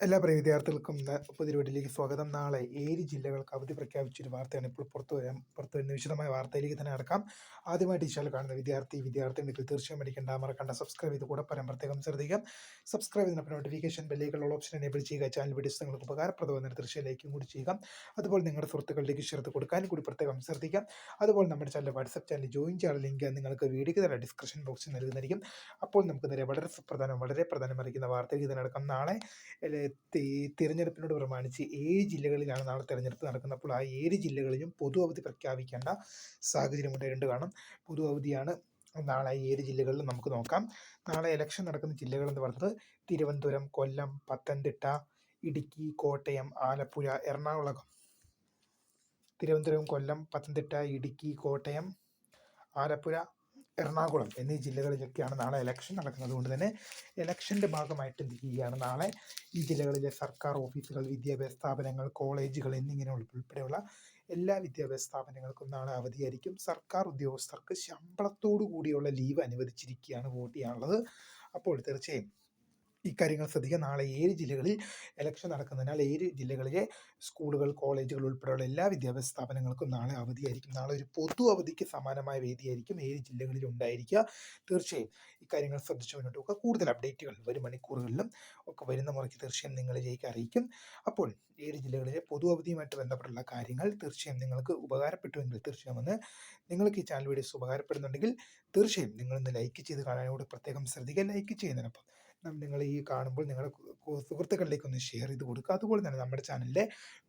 എല്ലാ പ്രിയ വിദ്യാർത്ഥികൾക്കും പുതിയൊരു വീട്ടിലേക്ക് സ്വാഗതം. നാളെ 7 ജില്ലകൾക്ക് അവധി പ്രഖ്യാപിച്ചൊരു വാർത്തയാണ് ഇപ്പോൾ പുറത്തു വരുന്ന വിശദമായ വാർത്തയിലേക്ക് തന്നെ നടക്കാം. ആദ്യമായിട്ട് ഈ ചാനൽ കാണുന്ന വിദ്യാർത്ഥിനികൾ തീർച്ചയായും മറക്കണ്ട സബ്സ്ക്രൈബ് ചെയ്ത് കൂടെ പറയാൻ പ്രത്യേകം ശ്രദ്ധിക്കാം. സബ്സ്ക്രൈബ് ചെയ്തപ്പോൾ നോട്ടിഫിക്കേഷൻ ബെല്ലേക്കുള്ള ഓപ്ഷൻ എനേബിൾ ചെയ്യുക. ചാനൽ വീഡിയോസ് നിങ്ങൾക്ക് ഉപകാരപ്രദമെന്ന് തീർച്ചയായും ലൈക്കും കൂടി ചെയ്യുക. അതുപോലെ നിങ്ങളുടെ സുഹൃത്തുക്കളിലേക്ക് ഷെയർ കൊടുക്കാനും കൂടി പ്രത്യേകം ശ്രദ്ധിക്കാം. അതുപോലെ നമ്മുടെ ചാനൽ വാട്സ്ആപ്പ് ചാനൽ ജോയിൻ ചെയ്യാൻ ലിങ്ക് നിങ്ങൾക്ക് വീഡിയോയ്ക്ക് തന്നെ ഡിസ്ക്രിപ്ഷൻ ബോക്സിൽ നൽകുന്നതായിരിക്കും. അപ്പോൾ നമുക്ക് നേരെ വളരെ പ്രധാനമറിയിക്കുന്ന വാർത്തയിലേക്ക് തന്നെ നടക്കാം. നാളെ തിരഞ്ഞെടുപ്പിനോട് പ്രമാണിച്ച് 7 ജില്ലകളിലാണ് നാളെ തിരഞ്ഞെടുപ്പ് നടക്കുന്നത്. അപ്പോൾ ആ 7 ജില്ലകളിലും പൊതു അവധി പ്രഖ്യാപിക്കേണ്ട സാഹചര്യം ഉണ്ടായിട്ടുണ്ട്. കാരണം പൊതു അവധിയാണ് നാളെ 7 ജില്ലകളിലും നമുക്ക് നോക്കാം. നാളെ ഇലക്ഷൻ നടക്കുന്ന ജില്ലകൾ എന്ന് പറയുന്നത് തിരുവനന്തപുരം, കൊല്ലം, പത്തനംതിട്ട, ഇടുക്കി, കോട്ടയം, ആലപ്പുഴ, എറണാകുളം. തിരുവനന്തപുരം, കൊല്ലം, പത്തനംതിട്ട, ഇടുക്കി, കോട്ടയം, ആലപ്പുഴ, എറണാകുളം എന്നീ ജില്ലകളിലൊക്കെയാണ് നാളെ ഇലക്ഷൻ നടക്കുന്നത്. അതുകൊണ്ട് തന്നെ ഇലക്ഷൻ്റെ ഭാഗമായിട്ട് എന്ത് ചെയ്യുകയാണ്, നാളെ ഈ ജില്ലകളിലെ സർക്കാർ ഓഫീസുകൾ, വിദ്യാഭ്യാസ സ്ഥാപനങ്ങൾ, കോളേജുകൾ എന്നിങ്ങനെ ഉൾപ്പെടെയുള്ള എല്ലാ വിദ്യാഭ്യാസ സ്ഥാപനങ്ങൾക്കും നാളെ അവധിയായിരിക്കും. സർക്കാർ ഉദ്യോഗസ്ഥർക്ക് ശമ്പളത്തോടു കൂടിയുള്ള ലീവ് അനുവദിച്ചിരിക്കുകയാണ് വോട്ട് ചെയ്യാനുള്ളത്. അപ്പോൾ തീർച്ചയായും ഇക്കാര്യങ്ങൾ ശ്രദ്ധിക്കുക. നാളെ 7 ജില്ലകളിൽ ഇലക്ഷൻ നടക്കുന്നതിനാൽ 7 ജില്ലകളിലെ സ്കൂളുകൾ, കോളേജുകൾ ഉൾപ്പെടെയുള്ള എല്ലാ വിദ്യാഭ്യാസ സ്ഥാപനങ്ങൾക്കും നാളെ അവധിയായിരിക്കും. നാളെ ഒരു പൊതു അവധിക്ക് സമാനമായ വേദിയായിരിക്കും 7 ജില്ലകളിൽ ഉണ്ടായിരിക്കുക. തീർച്ചയായും ഇക്കാര്യങ്ങൾ ശ്രദ്ധിച്ചു മുന്നോട്ട് പോകുക. കൂടുതൽ അപ്ഡേറ്റുകൾ വരും മണിക്കൂറുകളിലും ഒക്കെ വരുന്ന മുറയ്ക്ക് തീർച്ചയായും നിങ്ങളിലേക്ക് അറിയിക്കും. അപ്പോൾ 7 ജില്ലകളിലെ പൊതു അവധിയുമായിട്ട് ബന്ധപ്പെട്ടുള്ള കാര്യങ്ങൾ തീർച്ചയായും നിങ്ങൾക്ക് ഉപകാരപ്പെട്ടുവെങ്കിൽ തീർച്ചയായും നിങ്ങൾക്ക് ഈ ചാനൽ വീഡിയോസ് ഉപകാരപ്പെടുന്നുണ്ടെങ്കിൽ തീർച്ചയായും നിങ്ങളൊന്ന് ലൈക്ക് ചെയ്ത് കാണാനോട് പ്രത്യേകം ശ്രദ്ധിക്കുക. ലൈക്ക് ചെയ്യുന്നതിനൊപ്പം നിങ്ങൾ ഈ കാണുമ്പോൾ നിങ്ങളുടെ സുഹൃത്തുക്കളിലേക്ക് ഒന്ന് ഷെയർ ചെയ്ത് കൊടുക്കുക. അതുപോലെ തന്നെ നമ്മുടെ ചാനലിലെ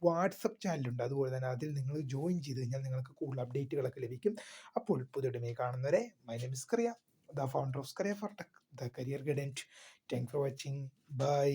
വാട്സപ്പ് ചാനലുണ്ട്. അതുപോലെ തന്നെ അതിൽ നിങ്ങൾ ജോയിൻ ചെയ്ത് കഴിഞ്ഞാൽ നിങ്ങൾക്ക് കൂടുതൽ അപ്ഡേറ്റുകളൊക്കെ ലഭിക്കും. അപ്പോൾ പുതിയ കാണുന്നവരെ, my name is Kariya, the founder of Kariya for tech, the career guidance. Thanks for watching. By.